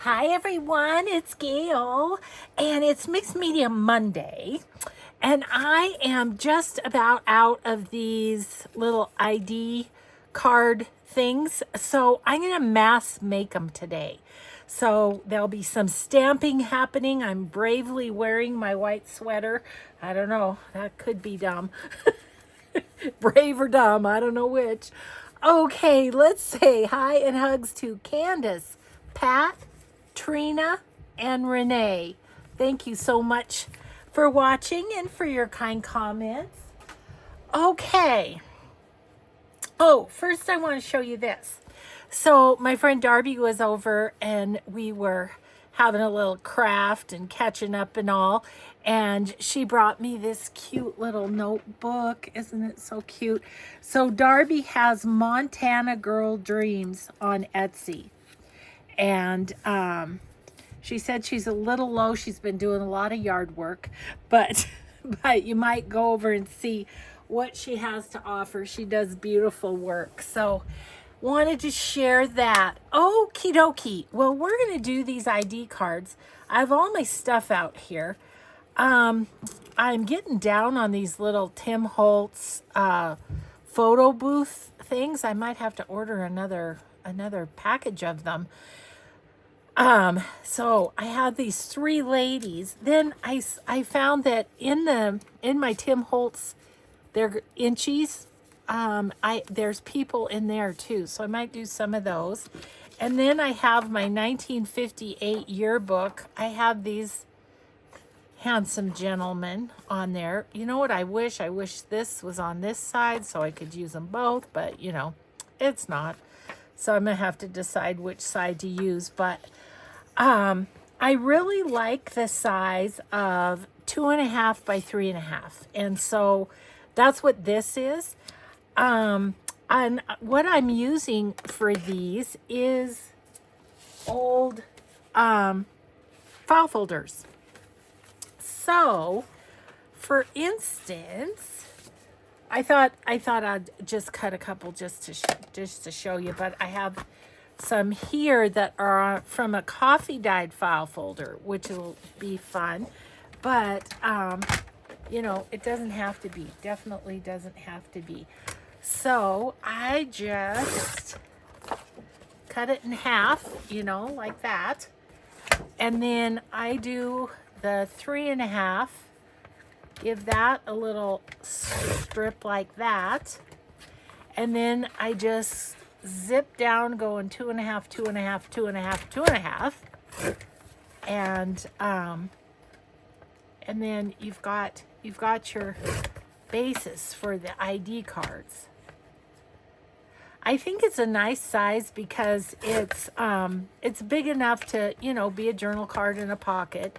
Hi everyone, it's Gail, and it's Mixed Media Monday, and I am just about out of these little ID card things, so I'm going to mass make them today. So there'll be some stamping happening. I'm bravely wearing my white sweater. I don't know, that could be dumb. Brave or dumb, I don't know which. Okay, let's say hi and hugs to Candace, Pat, Trina, and Renee. Thank you so much for watching and for your kind comments. Okay. Oh, first I want to show you this. So my friend Darby was over and we were having a little craft and catching up and all. And she brought me this cute little notebook. Isn't it so cute? So Darby has Montana Girl Dreams on Etsy. And she said she's a little low. She's been doing a lot of yard work, but you might go over and see what she has to offer. She does beautiful work. So wanted to share that. Okie dokie. Well, we're going to do these ID cards. I have all my stuff out here. I'm getting down on these little Tim Holtz photo booth things. I might have to order another package of them. So I had these three ladies. Then I found that in my Tim Holtz, they're inchies. There's people in there too, so I might do some of those. And then I have my 1958 yearbook. I have these handsome gentlemen on there. You know what I wish? I wish this was on this side so I could use them both, but you know, it's not. So I'm gonna have to decide which side to use. But I really like the size of 2.5 by 3.5, and so that's what this is. And what I'm using for these is old file folders. So, for instance, I thought I'd just cut a couple just to show you, but I have some here that are from a coffee dyed file folder, which will be fun. But you know, it doesn't have to be. Definitely doesn't have to be. So I just cut it in half, you know, like that. And then I do the 3.5, give that a little strip like that. And then I just zip down going 2.5, 2.5, 2.5, 2.5. And then you've got your basis for the ID cards. I think it's a nice size because it's big enough to, you know, be a journal card in a pocket,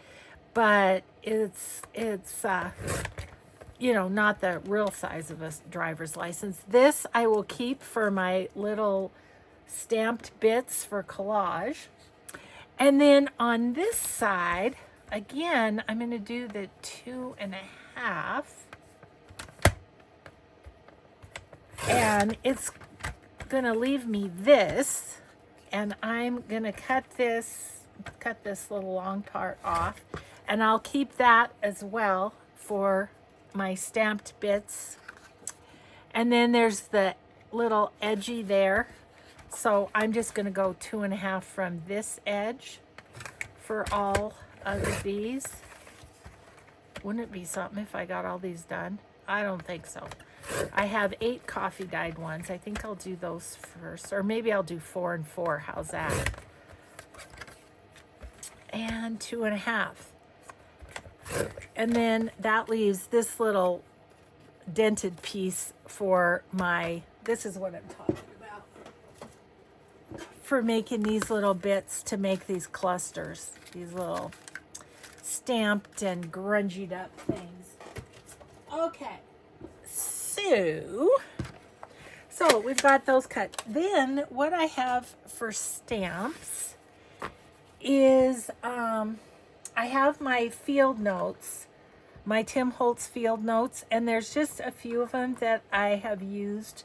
but it's you know, not the real size of a driver's license. This I will keep for my little stamped bits for collage. And then on this side, again, I'm going to do the 2.5. And it's going to leave me this. And I'm going to cut this little long part off. And I'll keep that as well for my stamped bits. And then there's the little edgy there. So I'm just going to go 2.5 from this edge for all of these. Wouldn't it be something if I got all these done? I don't think so. I have 8 coffee dyed ones. I think I'll do those first, or maybe I'll do 4 and 4. How's that? And 2.5. And then that leaves this little dented piece for my, this is what I'm talking about, for making these little bits to make these clusters, these little stamped and grungied up things. Okay, so we've got those cut. Then what I have for stamps is I have my field notes, my Tim Holtz field notes, and there's just a few of them that I have used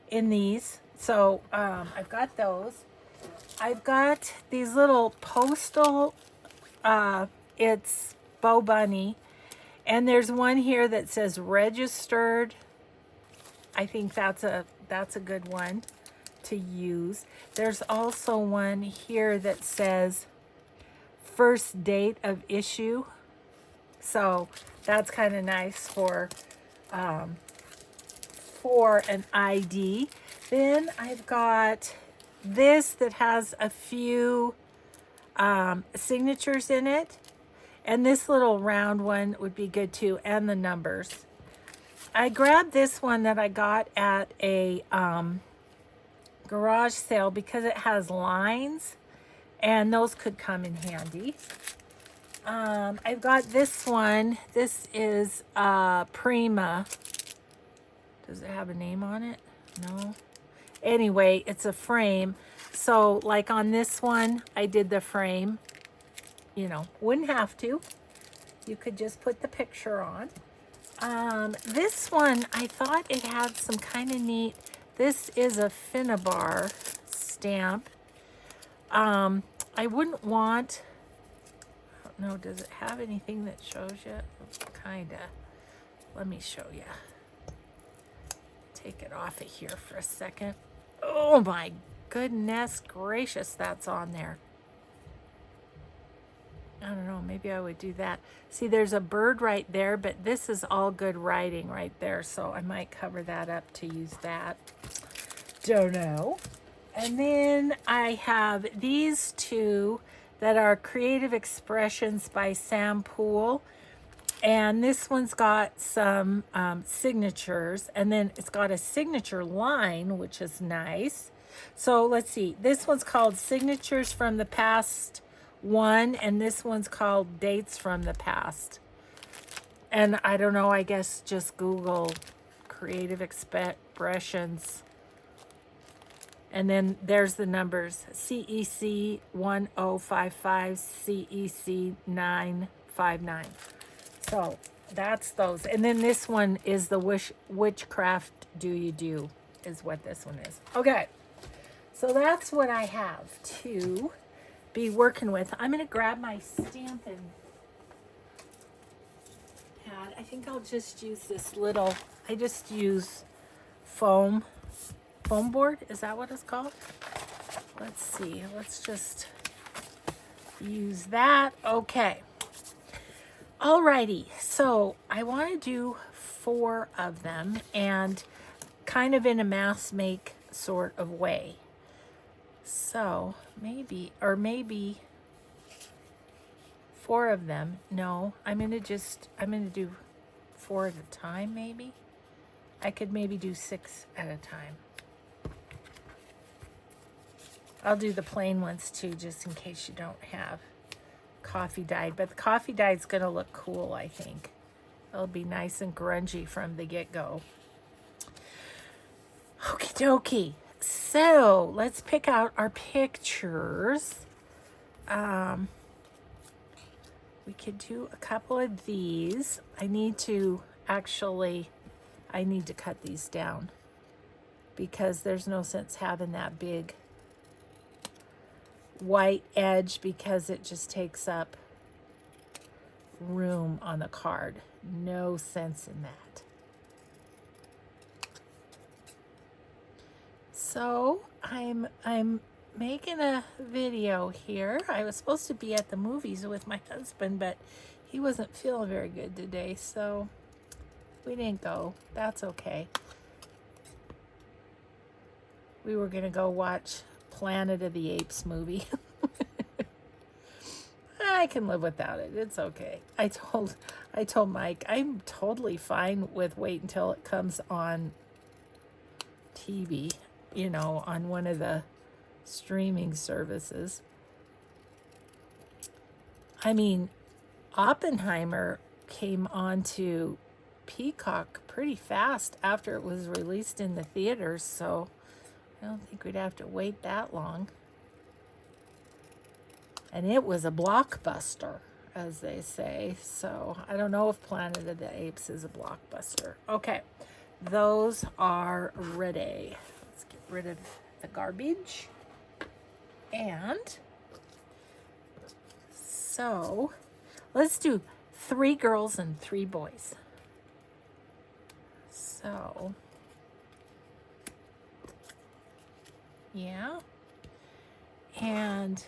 in these. So I've got those. I've got these little postal, it's Bo Bunny. And there's one here that says registered. I think that's a good one to use. There's also one here that says first date of issue. So that's kind of nice for an ID. Then I've got this that has a few signatures in it. And this little round one would be good too, and the numbers. I grabbed this one that I got at a garage sale because it has lines, and those could come in handy. I've got this one. This is Prima. Does it have a name on it? No. Anyway, it's a frame. So like on this one, I did the frame. You know, wouldn't have to. You could just put the picture on. This one, I thought it had some kind of neat, this is a Finnabar stamp. I wouldn't want, I don't know, does it have anything that shows you? Kinda. Let me show you. Take it off of here for a second. Oh my goodness gracious, that's on there. I don't know, maybe I would do that. See, there's a bird right there, but this is all good writing right there, so I might cover that up to use that. Don't know. And then I have these two that are Creative Expressions by Sam Poole. And this one's got some signatures, and then it's got a signature line, which is nice. So let's see, this one's called Signatures from the Past 1, and this one's called Dates from the Past. And I don't know, I guess just Google Creative Expressions. And then there's the numbers, CEC 1055, CEC 959. So that's those. And then this one is the Witchcraft Do You Do, is what this one is. Okay, so that's what I have to be working with. I'm going to grab my Stampin' pad. I think I'll just use this little, I just use foam board. Is that what it's called? Let's see. Let's just use that. Okay. Alrighty. So I want to do 4 of them, and kind of in a mass make sort of way. So maybe 4 of them. No, I'm going to do 4 at a time, maybe. I could maybe do 6 at a time. I'll do the plain ones too, just in case you don't have coffee dyed. But the coffee dyed's going to look cool, I think. It'll be nice and grungy from the get-go. Okie dokie. So let's pick out our pictures. We could do a couple of these. I need to cut these down because there's no sense having that big white edge because it just takes up room on the card. No sense in that. So I'm making a video here. I was supposed to be at the movies with my husband, but he wasn't feeling very good today, so we didn't go. That's okay. We were gonna go watch Planet of the Apes movie. I can live without it. It's okay. I told Mike I'm totally fine with wait until it comes on TV, you know, on one of the streaming services. I mean, Oppenheimer came onto Peacock pretty fast after it was released in the theaters, so I don't think we'd have to wait that long. And it was a blockbuster, as they say. So I don't know if Planet of the Apes is a blockbuster. Okay, those are ready. Let's get rid of the garbage. And so let's do 3 girls and 3 boys. So, yeah. And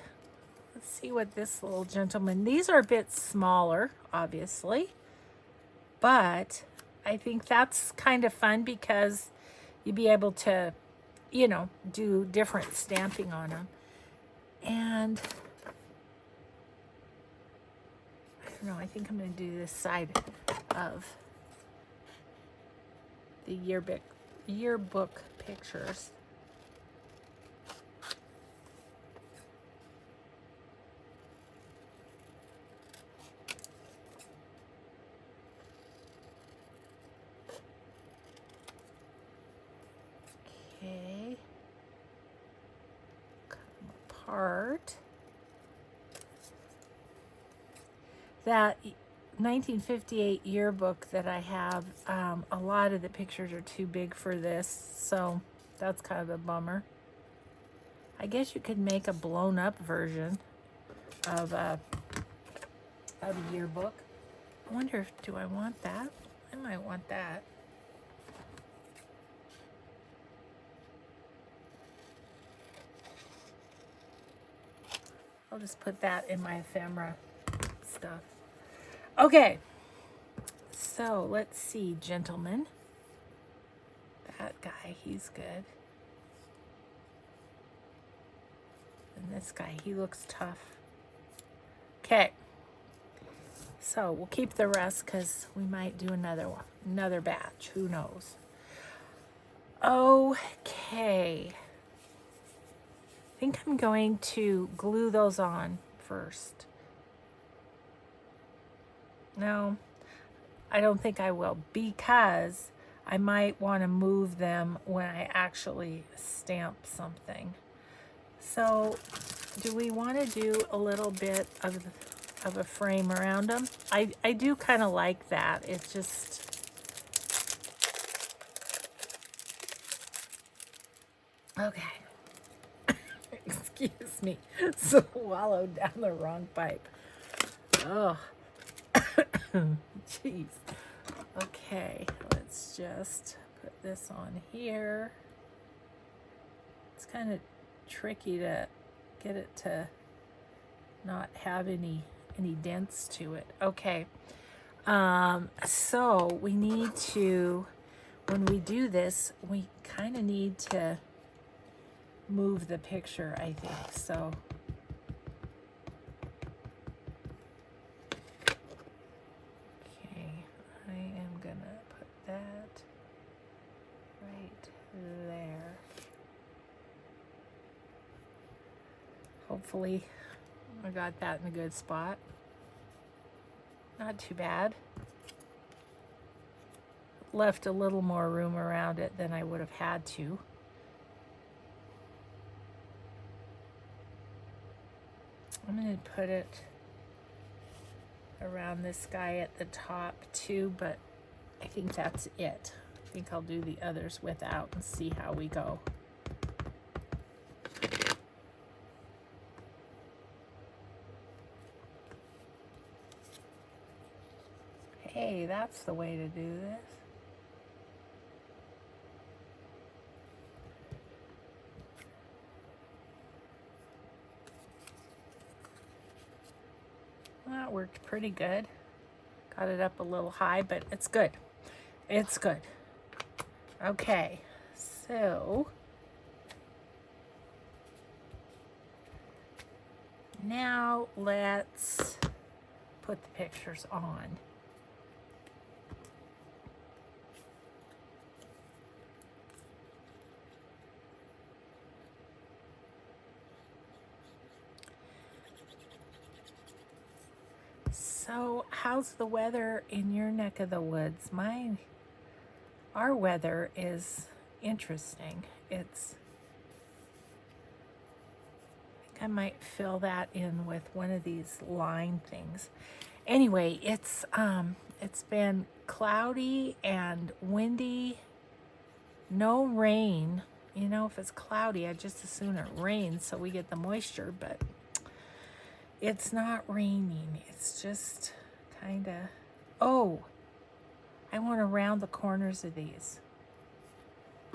let's see what this little gentleman, these are a bit smaller, obviously, but I think that's kind of fun because you'd be able to, you know, do different stamping on them. And I don't know, I think I'm going to do this side of the yearbook pictures. Okay. Cut them apart. That 1958 yearbook that I have, a lot of the pictures are too big for this, so that's kind of a bummer. I guess you could make a blown up version of a yearbook. I wonder if, do I want that? I might want that. I'll just put that in my ephemera stuff. Okay, so let's see, gentlemen. That guy, he's good. And this guy, he looks tough. Okay, so we'll keep the rest because we might do another one, another batch, who knows. Okay, I think I'm going to glue those on first. No, I don't think I will, because I might want to move them when I actually stamp something. So do we want to do a little bit of a frame around them? I do kind of like that. It's just, okay. Excuse me, swallowed down the wrong pipe. Oh. Jeez. Okay, let's just put this on here. It's kind of tricky to get it to not have any dents to it. Okay. So we need to, when we do this, we kind of need to move the picture, I think. So hopefully I got that in a good spot. Not too bad. Left a little more room around it than I would have had to. I'm going to put it around this guy at the top too, but I think that's it. I think I'll do the others without and see how we go. Hey, that's the way to do this. Well, that worked pretty good. Got it up a little high, but it's good. It's good. Okay, so now let's put the pictures on. So how's the weather in your neck of the woods? Our weather is interesting. I think I might fill that in with one of these line things. Anyway, it's been cloudy and windy, no rain You know, if it's cloudy, I just as soon it rains so we get the moisture, but it's not raining. It's just kind of, oh, I want to round the corners of these.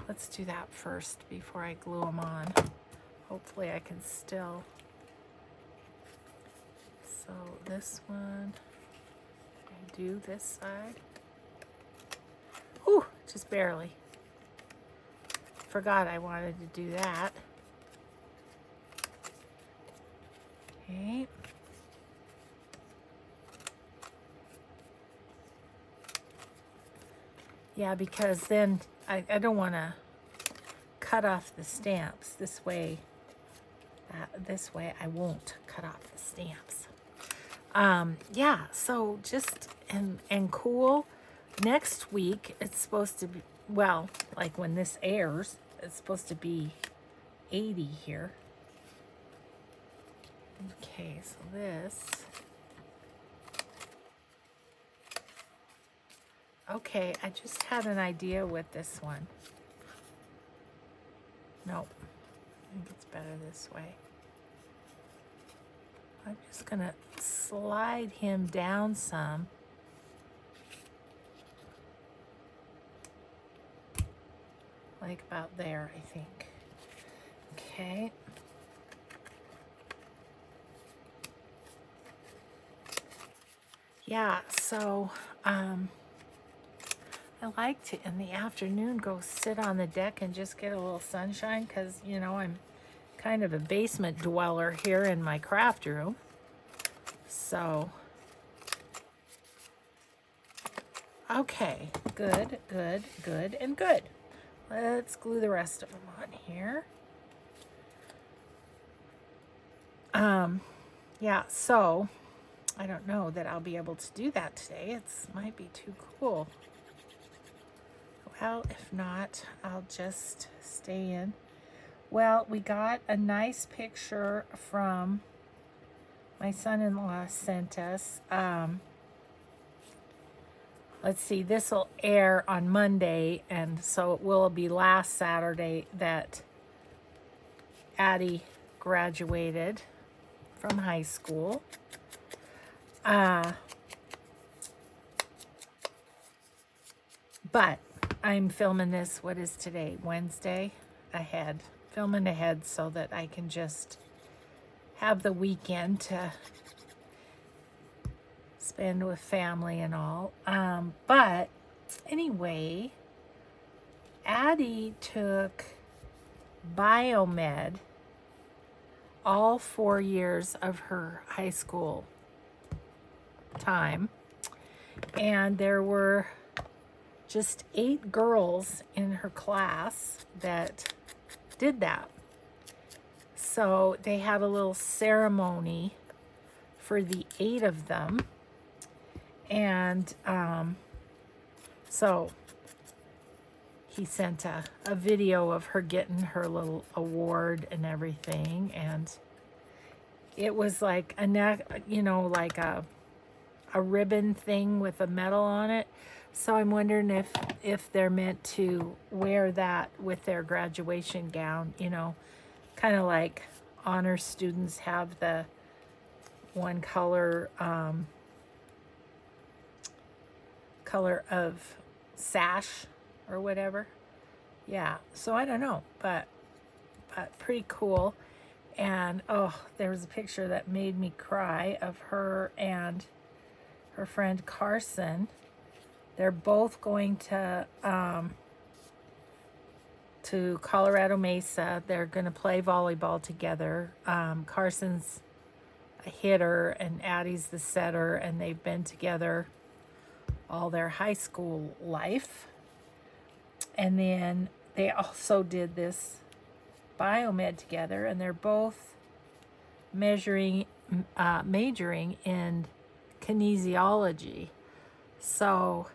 Let's do that first before I glue them on. Hopefully I can still. So this one, I do this side. Ooh, just barely. Forgot I wanted to do that. Okay. Yeah, because then I don't want to cut off the stamps this way. This way I won't cut off the stamps. Yeah, so just, and cool. Next week, it's supposed to be, well, like when this airs, it's supposed to be 80 here. Okay, so this. Okay, I just had an idea with this one. Nope, I think it's better this way. I'm just gonna slide him down some. Like about there, I think. Okay. Yeah, so I like to, in the afternoon, go sit on the deck and just get a little sunshine because, you know, I'm kind of a basement dweller here in my craft room. So, okay, good, good, good, and good. Let's glue the rest of them on here. Yeah, so I don't know that I'll be able to do that today. It might be too cool. Well, if not, I'll just stay in. Well, we got a nice picture from my son-in-law sent us. Let's see, this will air on Monday, and so it will be last Saturday that Addie graduated from high school. But I'm filming this, what is today, Wednesday, ahead. Filming ahead so that I can just have the weekend to spend with family and all. But anyway, Addie took biomed all 4 years of her high school time, and there were just 8 girls in her class that did that. So they had a little ceremony for the 8 of them, and so he sent a video of her getting her little award and everything, and it was like a neck, you know, like a ribbon thing with a medal on it. So I'm wondering if they're meant to wear that with their graduation gown, you know, kind of like honor students have the one color color of sash or whatever. Yeah, so I don't know, but pretty cool. And oh, there was a picture that made me cry of her and her friend Carson. They're both going to Colorado Mesa. They're going to play volleyball together. Carson's a hitter and Addie's the setter, and they've been together all their high school life. And then they also did this biomed together, and they're both majoring in kinesiology. So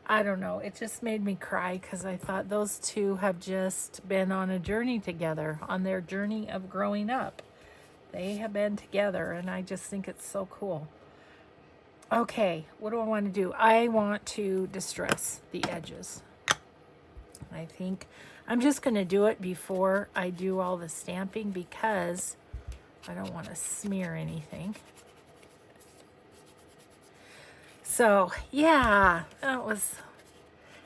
I don't know, it just made me cry because I thought those two have just been on a journey together, on their journey of growing up. They have been together, and I just think it's so cool. Okay, what do I want to do? I want to distress the edges. I think I'm just going to do it before I do all the stamping because I don't want to smear anything. So, yeah, that was...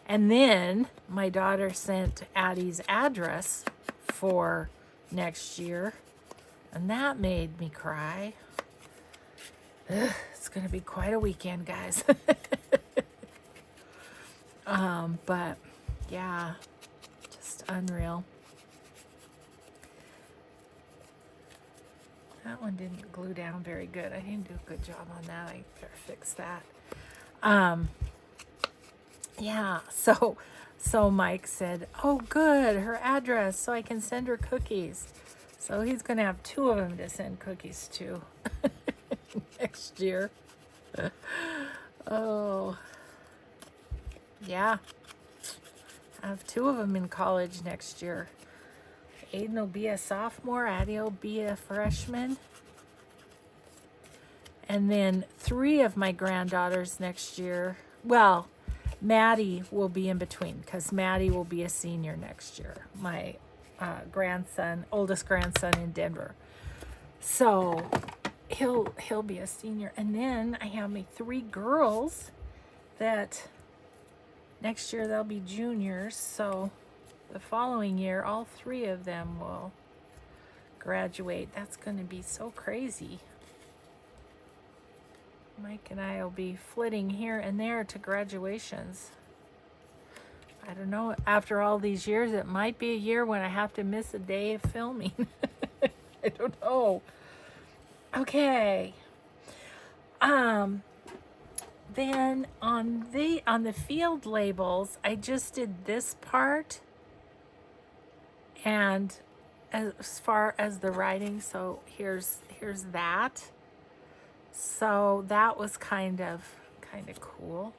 And then my daughter sent Addie's address for next year, and that made me cry. Ugh, it's going to be quite a weekend, guys. But, yeah, just unreal. That one didn't glue down very good. I didn't do a good job on that. I better fix that. Yeah, so Mike said, oh, good, her address, so I can send her cookies. So he's going to have 2 of them to send cookies to next year. Oh, yeah. I have 2 of them in college next year. Aiden will be a sophomore, Addie will be a freshman. And then 3 of my granddaughters next year. Well, Maddie will be in between because Maddie will be a senior next year. My oldest grandson in Denver. So he'll be a senior. And then I have my 3 girls that next year they'll be juniors. So the following year, all 3 of them will graduate. That's going to be so crazy. Mike and I will be flitting here and there to graduations. I don't know, after all these years, it might be a year when I have to miss a day of filming. I don't know. Okay. Then on the field labels, I just did this part. And as far as the writing, so here's that. So that was kind of cool.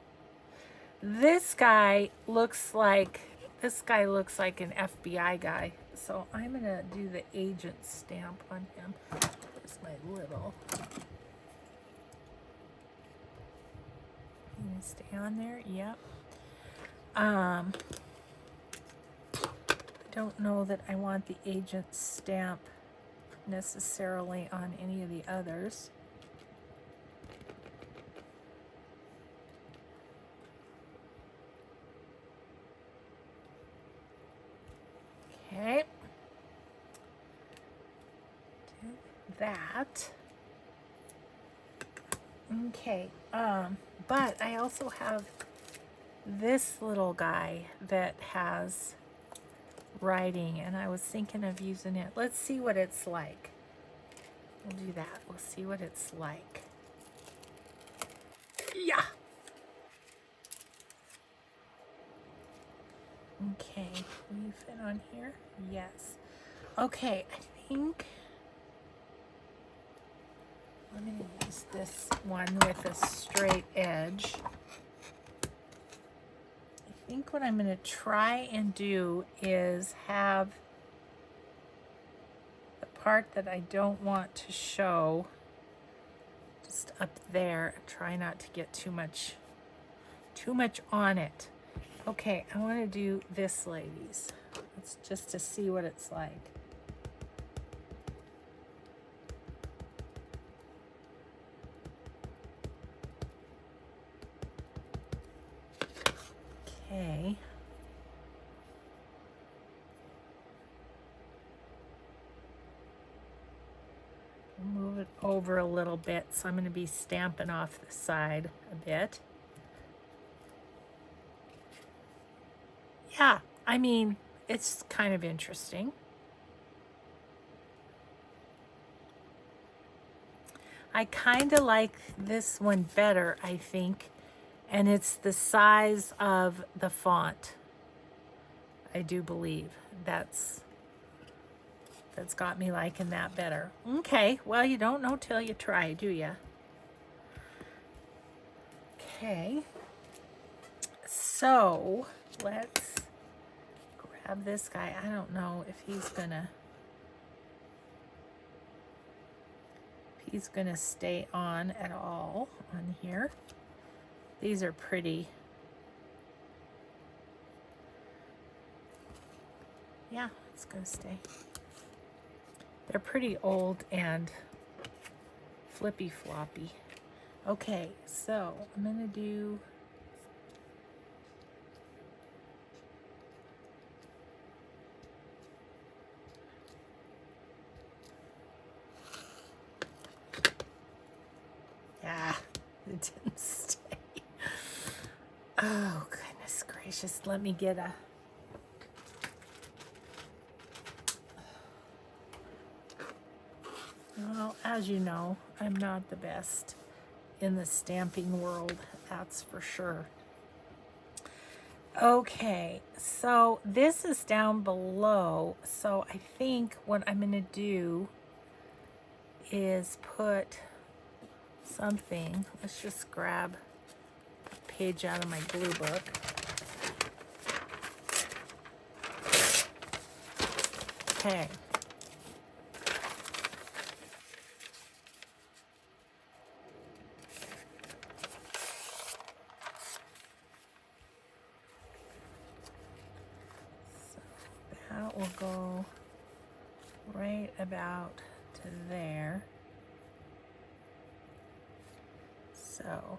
This guy looks like an FBI guy. So I'm gonna do the agent stamp on him. Where's my little? You gonna stay on there? Yep. I don't know that I want the agent stamp necessarily on any of the others. Okay. Do that. Okay. But I also have this little guy that has writing, and I was thinking of using it. Let's see what it's like. We'll do that. We'll see what it's like. Yeah. Okay, will you fit on here? Yes. Okay, I think I'm going to use this one with a straight edge. I think what I'm going to try and do is have the part that I don't want to show just up there. Try not to get too much on it. Okay, I want to do this, ladies. It's just to see what it's like. Okay. Move it over a little bit, so I'm going to be stamping off the side a bit. Yeah, I mean, it's kind of interesting. I kind of like this one better, I think, and it's the size of the font. I do believe that's got me liking that better. Okay, well, you don't know till you try, do you? Okay, so let's grab this guy. I don't know if he's gonna stay on at all on here. These are pretty. Yeah, it's gonna stay. They're pretty old and flippy floppy. Okay, so I'm gonna do yeah, it didn't stay. Oh goodness gracious, let me get a well, as you know, I'm not the best in the stamping world, that's for sure. Okay, so this is down below, so I think what I'm going to do is put something. Let's just grab a page out of my glue book. Okay. That will go right about to there. So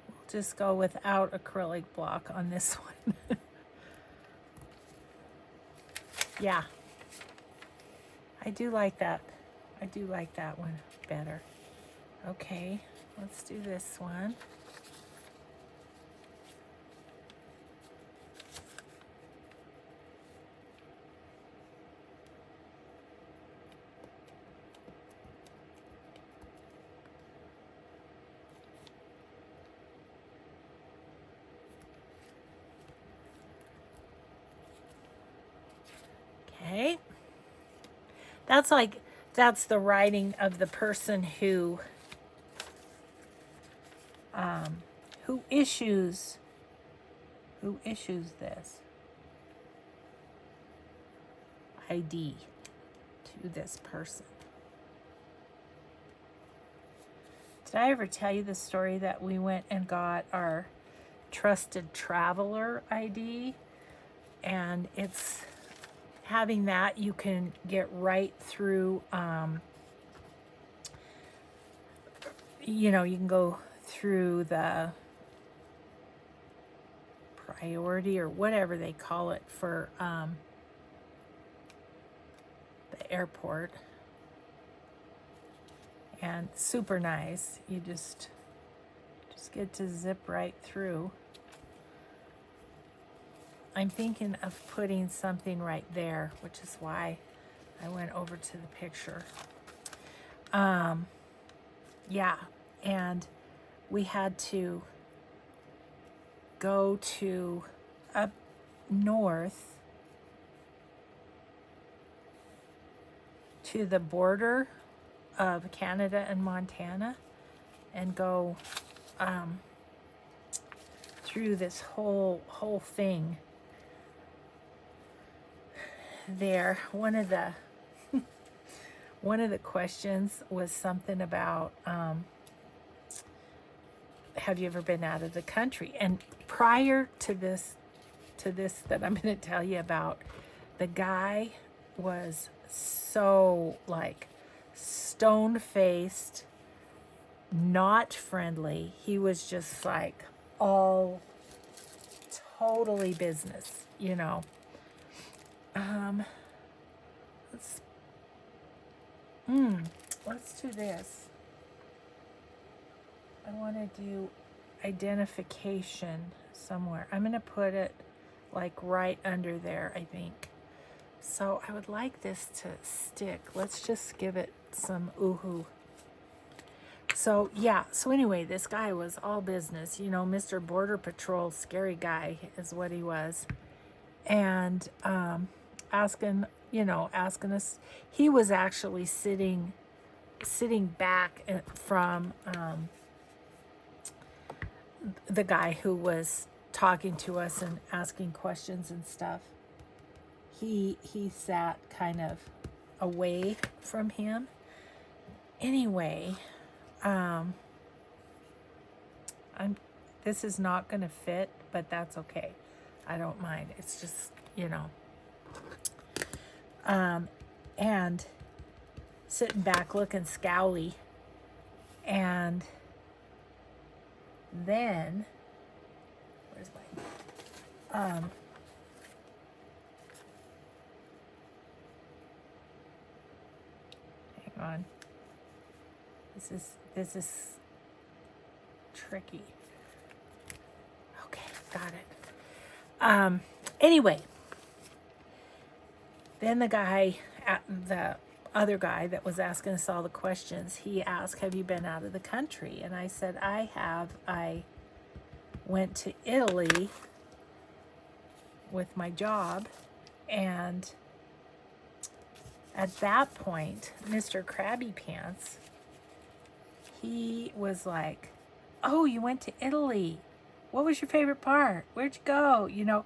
we'll just go without acrylic block on this one. Yeah, I do like that. I do like that one better. Okay, let's do this one. Okay. That's the writing of the person who issues this ID to this person. Did I ever tell you the story that we went and got our trusted traveler ID? And it's having that, you can get right through, you know, you can go through the priority or whatever they call it for the airport. And super nice. You just get to zip right through. I'm thinking of putting something right there, which is why I went over to the picture. Yeah, and we had to go to up north to the border of Canada and Montana and go through this whole thing there. One of the questions was something about have you ever been out of the country? And prior to this that I'm going to tell you about, the guy was so like stone-faced, not friendly. He was just like all totally business, you know. Let's do this. I want to do identification somewhere. I'm going to put it like right under there, I think. So I would like this to stick. Let's just give it some ooh-hoo. So yeah, so anyway, this guy was all business, you know, Mr. Border Patrol, scary guy is what he was. And asking us, he was actually sitting back from the guy who was talking to us and asking questions and stuff. He sat kind of away from him. Anyway, This is not going to fit, but that's okay. I don't mind. It's just, you know. And sitting back looking scowly. And then, where's my, hang on. This is tricky. Okay, got it. Anyway, then the other guy that was asking us all the questions, he asked, have you been out of the country? And I said, I have. I went to Italy with my job, and at that point, Mr. Krabby Pants, he was like, oh, you went to Italy. What was your favorite part? Where'd you go? You know,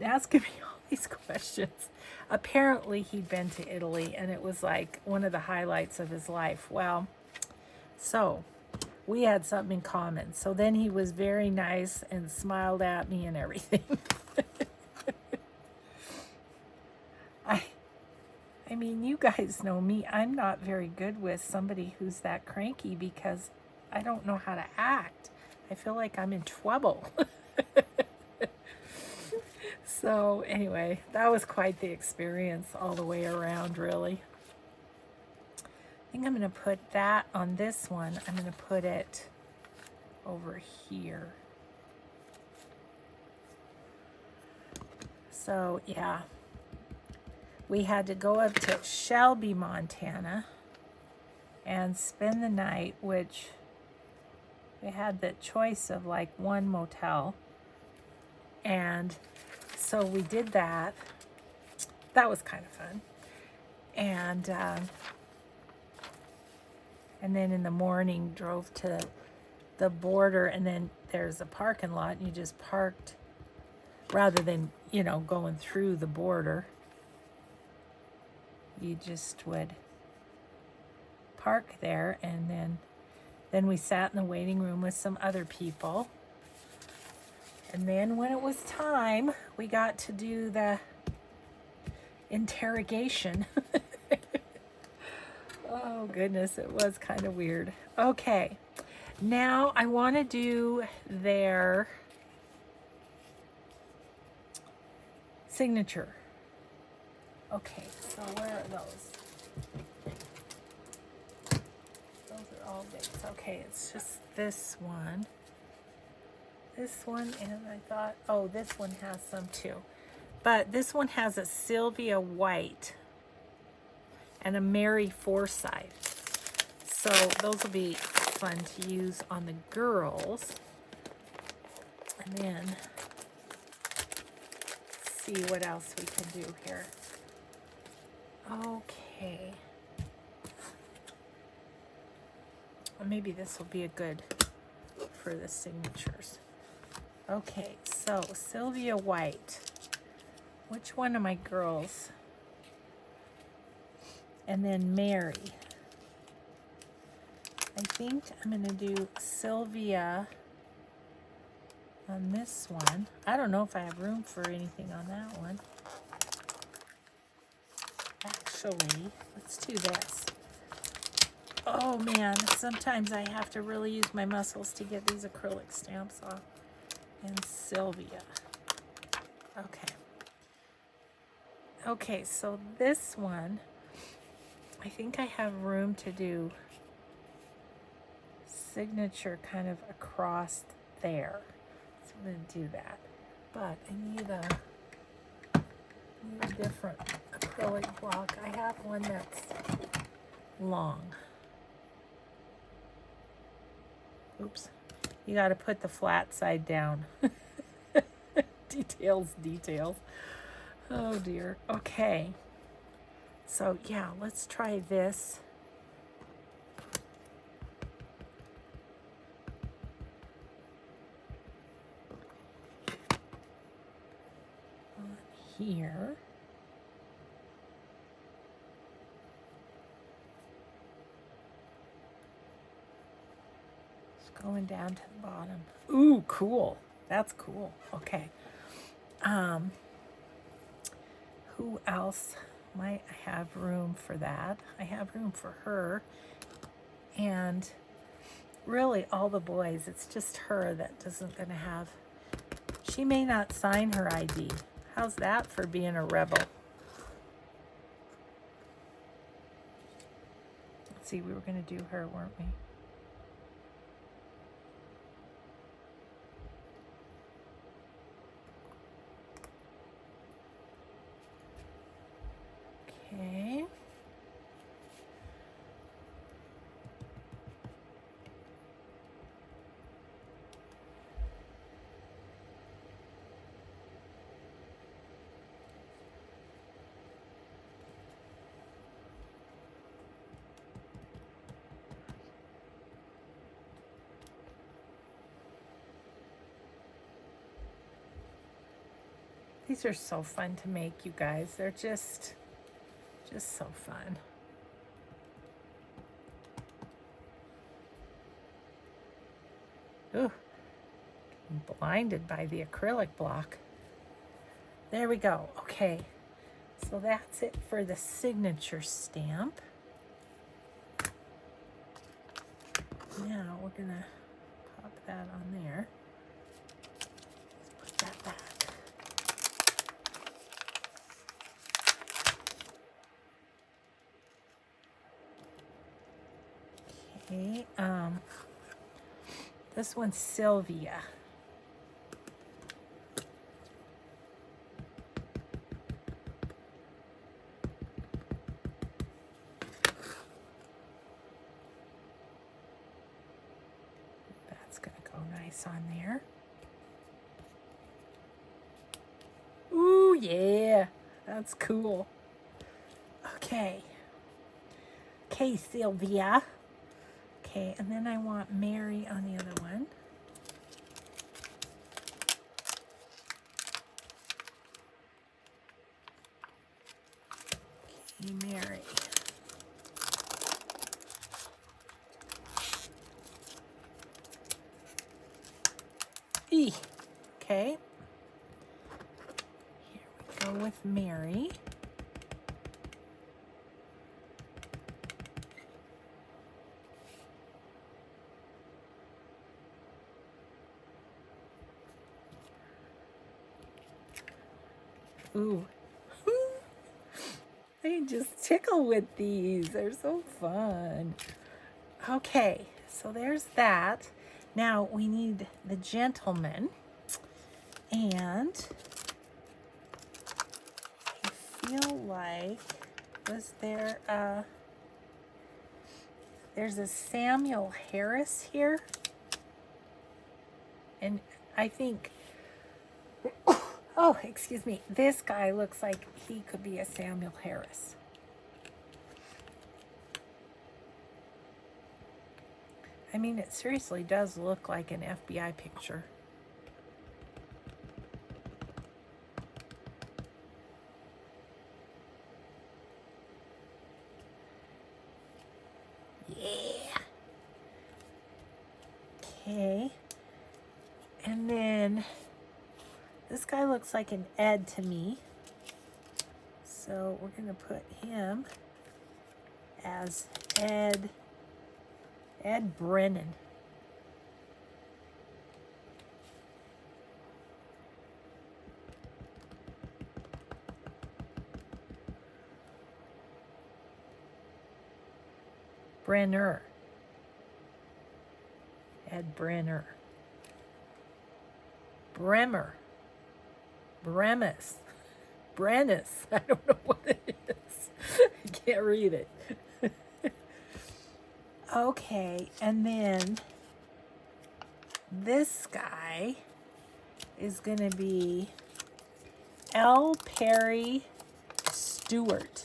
asking me all these questions. Apparently, he'd been to Italy, and it was like one of the highlights of his life. Well, so we had something in common. So then he was very nice and smiled at me and everything. I mean, you guys know me. I'm not very good with somebody who's that cranky because I don't know how to act. I feel like I'm in trouble. So anyway, that was quite the experience all the way around, really. I think I'm going to put that on this one. I'm going to put it over here. So yeah, we had to go up to Shelby, Montana and spend the night, which we had the choice of like one motel. And so we did that. That was kind of fun. And then in the morning drove to the border, and then there's a parking lot, and you just parked rather than, you know, going through the border. You just would park there, and then we sat in the waiting room with some other people. And then when it was time, we got to do the interrogation. Oh goodness, it was kind of weird. Okay, now I want to do their signature. Okay, so where are those? Those are all dates. Okay, it's just this one. This one, and I thought, oh, this one has some too. But this one has a Sylvia White and a Mary Forsyth. So those will be fun to use on the girls. And then see what else we can do here. Okay. Maybe this will be a good for the signatures. Okay, so Sylvia White. Which one of my girls? And then Mary. I think I'm going to do Sylvia on this one. I don't know if I have room for anything on that one. Actually, let's do this. Oh man, sometimes I have to really use my muscles to get these acrylic stamps off. And Sylvia. Okay. Okay, so this one, I think I have room to do signature kind of across there. So I'm going to do that. But I need a different acrylic block. I have one that's long. Oops. You got to put the flat side down. Details. Oh dear. Okay. So yeah, let's try this. On here. Just Going down to the bottom. Ooh, cool. That's cool. Okay. Who else might have room for that? I have room for her. And really all the boys. It's just her that doesn't gonna have. She may not sign her ID. How's that for being a rebel? Let's see, we were gonna do her, weren't we? Okay. These are so fun to make, you guys. They're just so fun. Ooh, I'm blinded by the acrylic block. There we go. Okay, so that's it for the signature stamp. Now we're gonna pop that on there. Let's put that back. Okay, this one's Sylvia. That's gonna go nice on there. Ooh, yeah, that's cool. Okay. Okay, Sylvia. Okay, and then I want Mary on the other one. Okay, Mary. E. Okay. Here we go with Mary. Ooh. I just tickle with these. They're so fun. Okay, so there's that. Now we need the gentleman. And I feel like, was there there's a Samuel Harris here. And I think, oh, excuse me, this guy looks like he could be a Samuel Harris. I mean, it seriously does look like an FBI picture. Yeah. Okay. And then this guy looks like an Ed to me. So we're going to put him as Ed Brennan. Brenner. Ed Brenner. Bremer. Bremis. Brennis. I don't know what it is. I can't read it. Okay, and then this guy is going to be L. Perry Stewart.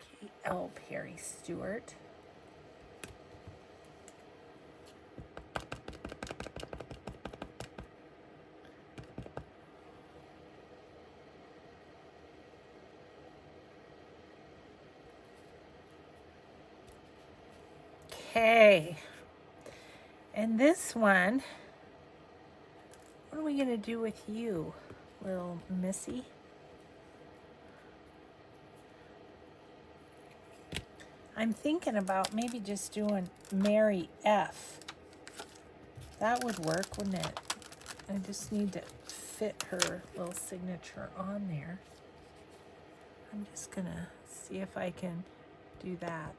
Okay, L. Perry Stewart. Okay. And this one, what are we going to do with you, little Missy? I'm thinking about maybe just doing Mary F. That would work, wouldn't it? I just need to fit her little signature on there. I'm just going to see if I can do that.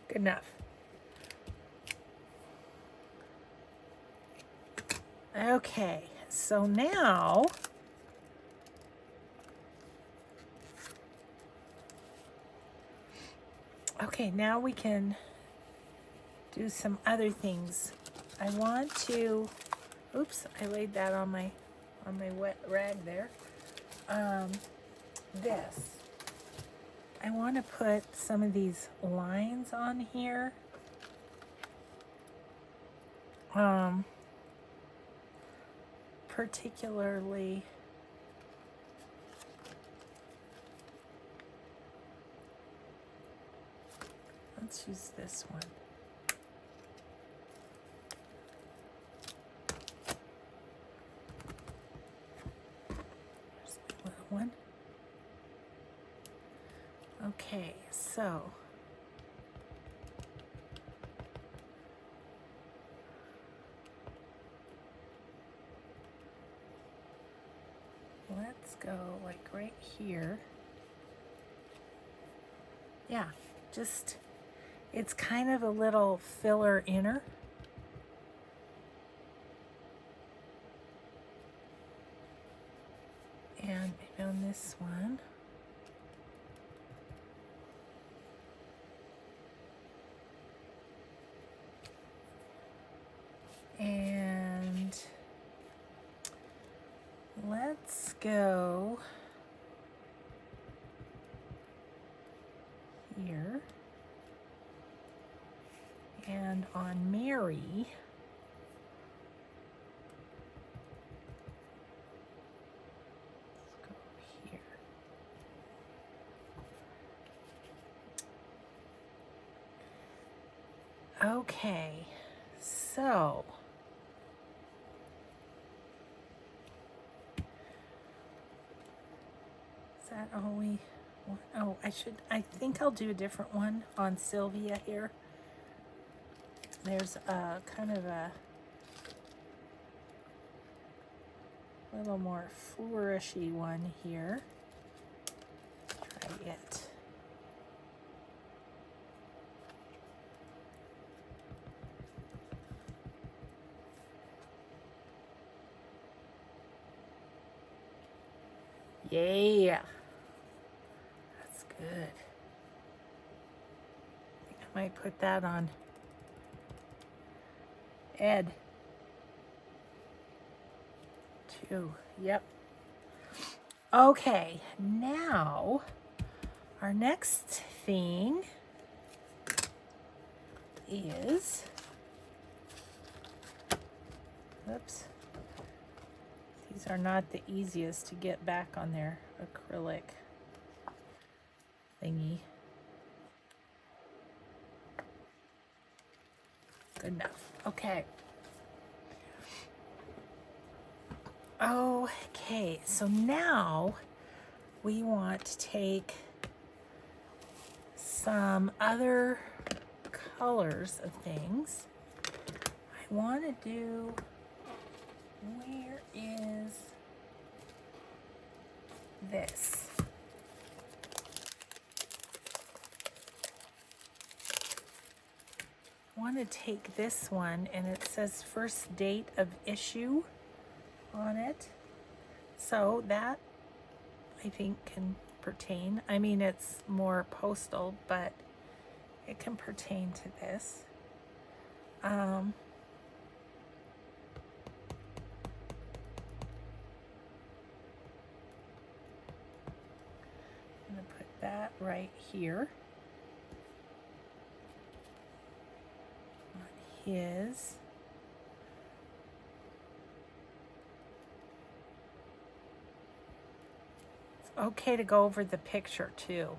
Good enough. Okay, so now now we can do some other things. I want to, oops, I laid that on my wet rag there. This. I want to put some of these lines on here. Particularly let's use this one. There's my little one. Okay, so let's go like right here. Yeah, just, it's kind of a little filler inner. And I found this one. And let's go here. And on Mary, let's go here. Okay, so is that all we want? Oh, I think I'll do a different one on Sylvia here. There's a kind of a little more flourishy one here. Try it. Yeah, that's good. I think I might put that on Ed too. Yep. Okay, now our next thing is, oops, these are not the easiest to get back on their acrylic thingy. Good enough. Okay. Okay, so now we want to take some other colors of things. I want to do, where is this? I want to take this one, and it says first date of issue on it. So that, I think, can pertain. I mean, it's more postal, but it can pertain to this. I'm going to put that right here on his. okay to go over the picture too.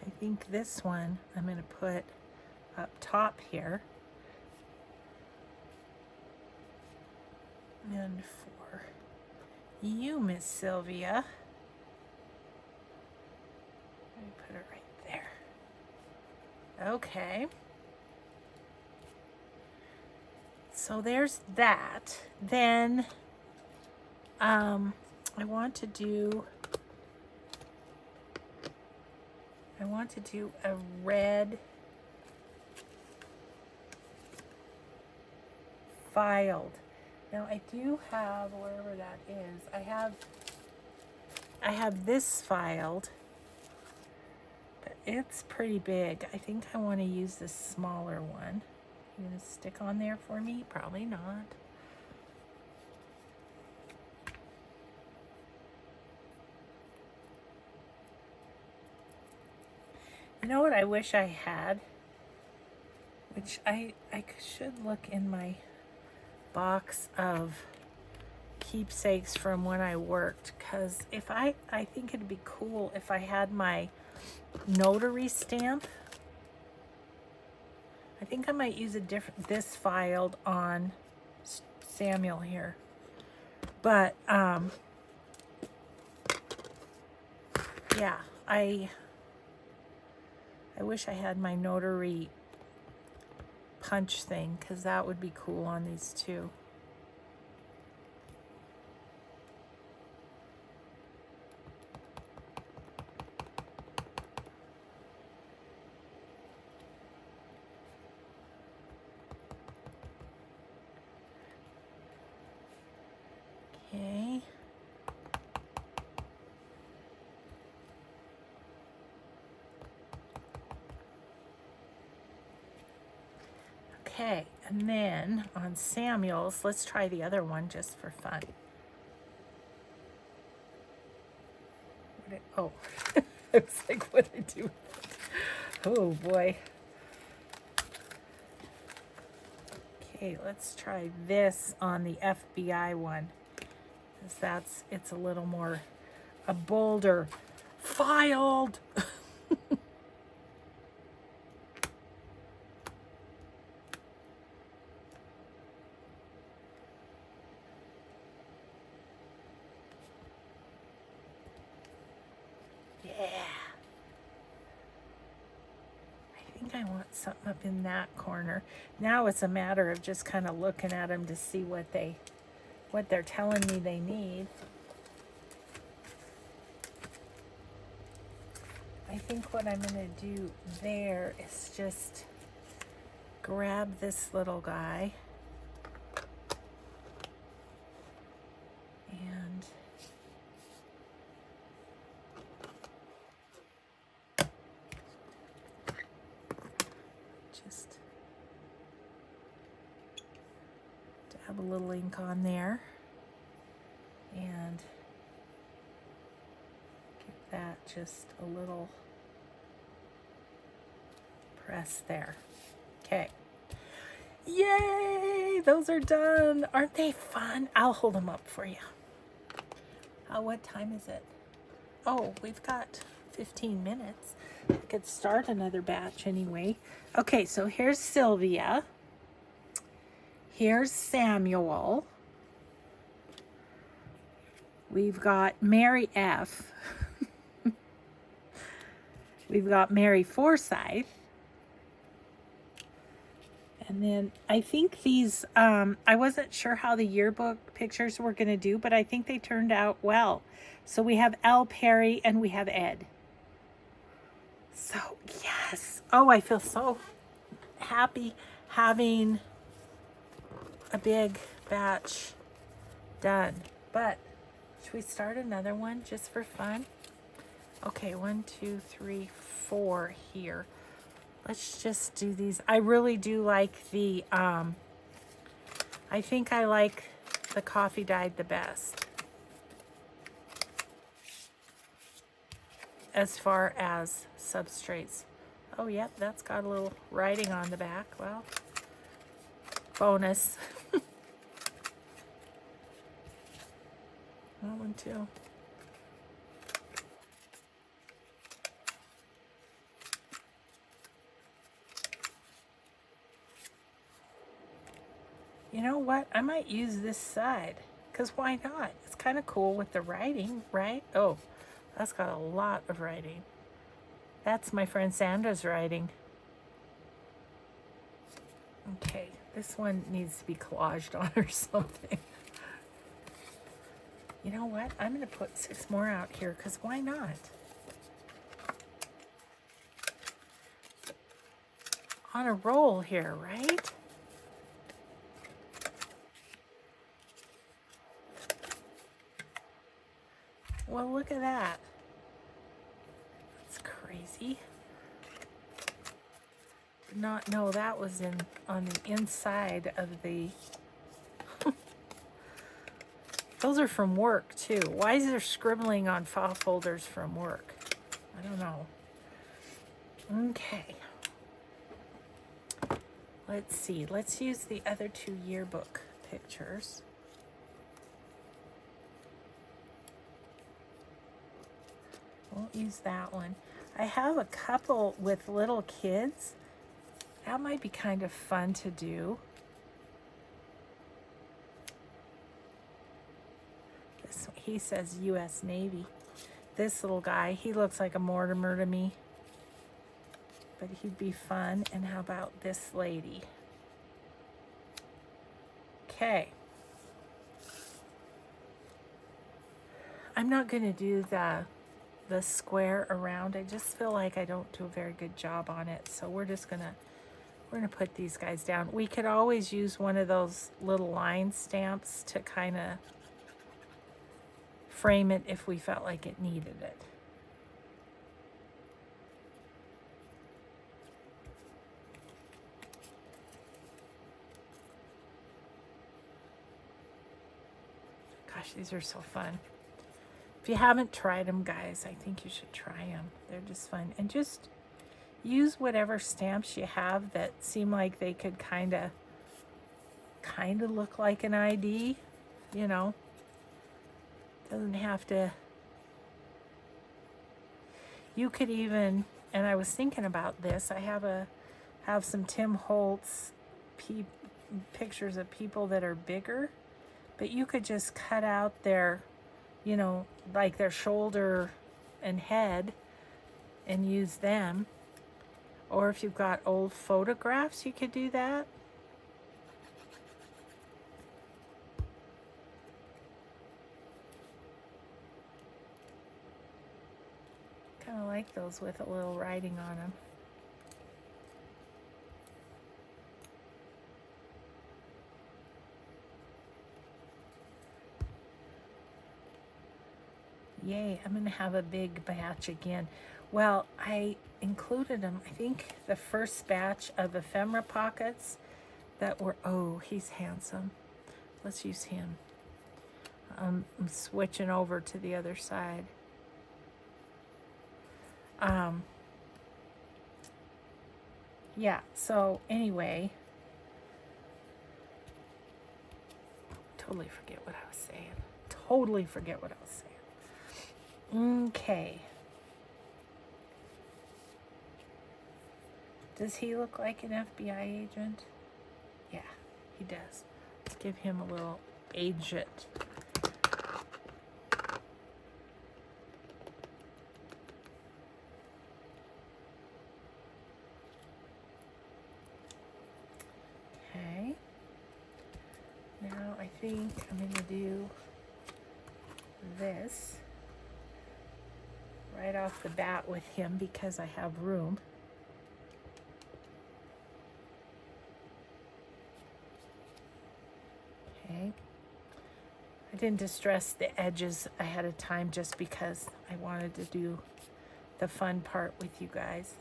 I think this one I'm going to put up top here. And for you, Miss Sylvia, let me put it right there. Okay. So there's that. Then I want to do a red filed. Now I do have, wherever that is, I have this filed, but it's pretty big. I think I want to use this smaller one. You gonna stick on there for me? Probably not. You know what I wish I had? Which I should look in my box of keepsakes from when I worked, because if I think it'd be cool if I had my notary stamp. I think I might use this filed on Samuel here, but yeah, I wish I had my notary punch thing, because that would be cool on these two. Okay. Okay, and then on Samuel's, let's try the other one just for fun. Oh, I was like, what did I do? Oh boy. Okay, let's try this on the FBI one, because it's a little more, a bolder filed. I want something up in that corner. Now it's a matter of just kind of looking at them to see what they're telling me they need. I think what I'm going to do there is just grab this little guy and just dab a little ink on there and give that just a little press there. Okay. Yay! Those are done. Aren't they fun? I'll hold them up for you. What time is it? Oh, we've got 15 minutes. I could start another batch anyway. Okay, so here's Sylvia. Here's Samuel. We've got Mary F. We've got Mary Forsyth. And then I think these, I wasn't sure how the yearbook pictures were going to do, but I think they turned out well. So we have L. Perry and we have Ed. So, yes. Oh, I feel so happy having a big batch done. But should we start another one just for fun? Okay, 1, 2, 3, 4 here. Let's just do these. I really do like the, I think I like the coffee dyed the best. as far as substrates. Oh, yep, that's got a little writing on the back. Well, bonus. That one too. You know what? I might use this side, because why not? It's kind of cool with the writing, right? Oh, that's got a lot of writing. That's my friend Sandra's writing. Okay, this one needs to be collaged on or something. You know what? I'm going to put 6 more out here, because why not? On a roll here, right? Well, look at that. That's crazy. Did not know that was on the inside of the... Those are from work, too. Why is there scribbling on file folders from work? I don't know. Okay. Let's see. Let's use the other 2 yearbook pictures. Won't use that one. I have a couple with little kids. That might be kind of fun to do. He says U.S. Navy. This little guy, he looks like a Mortimer to me. But he'd be fun. And how about this lady? Okay. I'm not going to do the square around. I just feel like I don't do a very good job on it. So we're gonna put these guys down. We could always use one of those little line stamps to kind of frame it if we felt like it needed it. Gosh, these are so fun. If you haven't tried them, guys, I think you should try them. They're just fun. And just use whatever stamps you have that seem like they could kind of look like an ID, you know. Doesn't have to. You could even, and I was thinking about this, I have some Tim Holtz pictures of people that are bigger, but you could just cut out their, you know, like their shoulder and head and use them. Or if you've got old photographs, you could do that. Kind of like those with a little writing on them. Yay, I'm going to have a big batch again. Well, I included them, I think, the first batch of ephemera pockets that were, oh, he's handsome. Let's use him. I'm switching over to the other side. Yeah, so anyway, totally forget what I was saying. Totally forget what I was saying. Okay. Does he look like an FBI agent? Yeah, he does. Let's give him a little agent. Okay. Now I think I'm going to do this right off the bat with him because I have room. Okay. I didn't distress the edges ahead of time just because I wanted to do the fun part with you guys.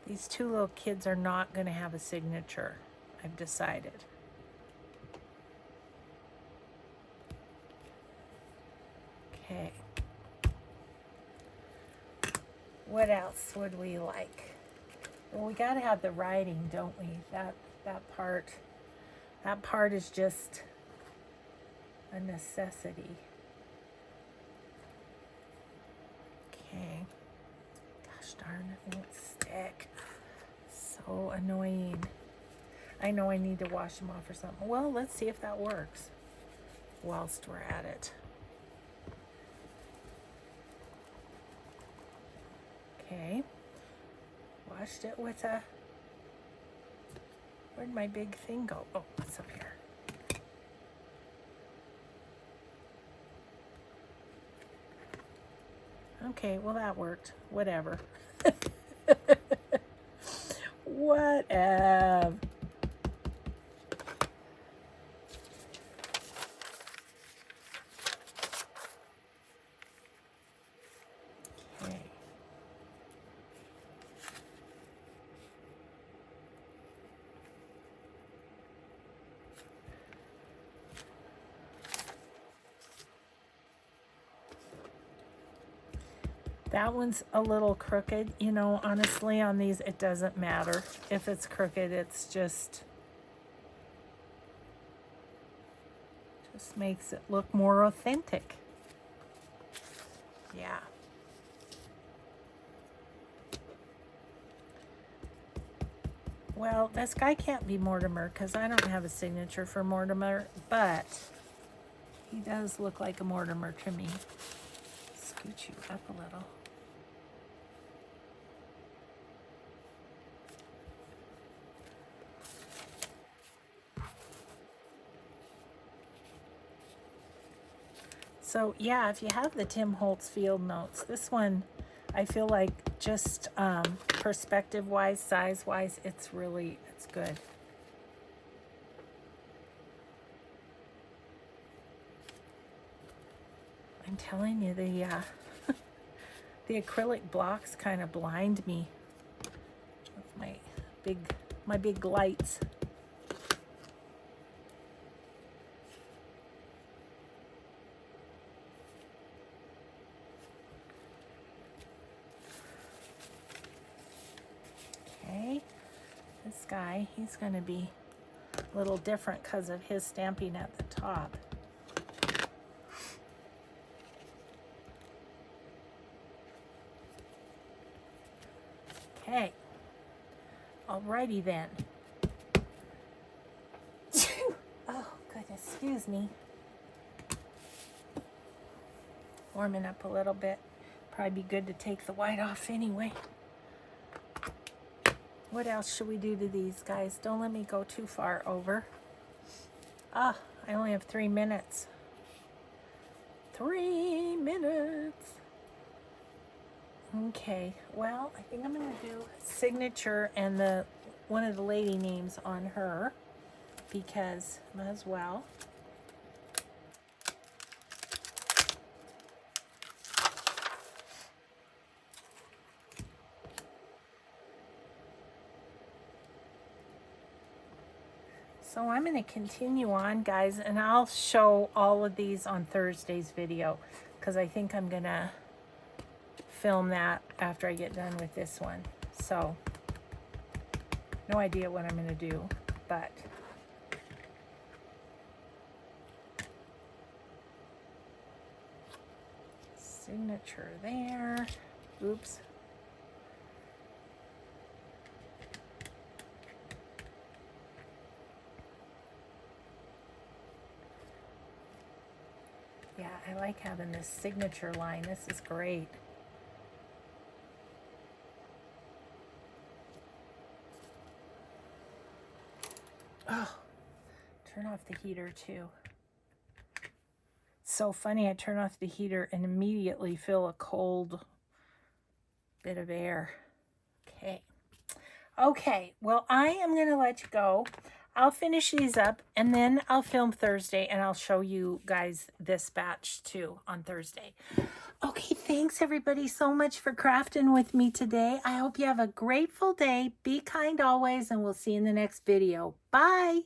These 2 little kids are not going to have a signature, I've decided. What else would we like? Well, we got to have the writing, don't we? That part is just a necessity. Okay. Gosh darn, it won't stick. So annoying. I know I need to wash them off or something. Well, let's see if that works whilst we're at it. Okay. Washed it with a... Where'd my big thing go? Oh, it's up here. Okay, well that worked. Whatever. Whatever. Okay. That one's a little crooked, you know, honestly on these it doesn't matter if it's crooked, it's just makes it look more authentic. Yeah. Well, this guy can't be Mortimer because I don't have a signature for Mortimer, but he does look like a Mortimer to me. Scoot you up a little. So yeah, if you have the Tim Holtz field notes, this one, I feel like just perspective-wise, size-wise, it's good. I'm telling you, the the acrylic blocks kind of blind me with my big lights. Okay, this guy, he's going to be a little different because of his stamping at the top. Okay, alrighty then. Oh, goodness, excuse me. Warming up a little bit. Probably be good to take the white off anyway. What else should we do to these guys? Don't let me go too far over. Ah, I only have 3 minutes. 3 minutes. Okay, well, I think I'm going to do signature and one of the lady names on her because might as well. So I'm going to continue on, guys, and I'll show all of these on Thursday's video because I think I'm going to film that after I get done with this one. So no idea what I'm going to do, but signature there. Oops. Yeah, I like having this signature line. This is great. Oh, turn off the heater too. So funny, I turn off the heater and immediately feel a cold bit of air. Okay. Okay, well, I am going to let you go. I'll finish these up and then I'll film Thursday and I'll show you guys this batch too on Thursday. Okay, thanks everybody so much for crafting with me today. I hope you have a grateful day. Be kind always and we'll see you in the next video. Bye.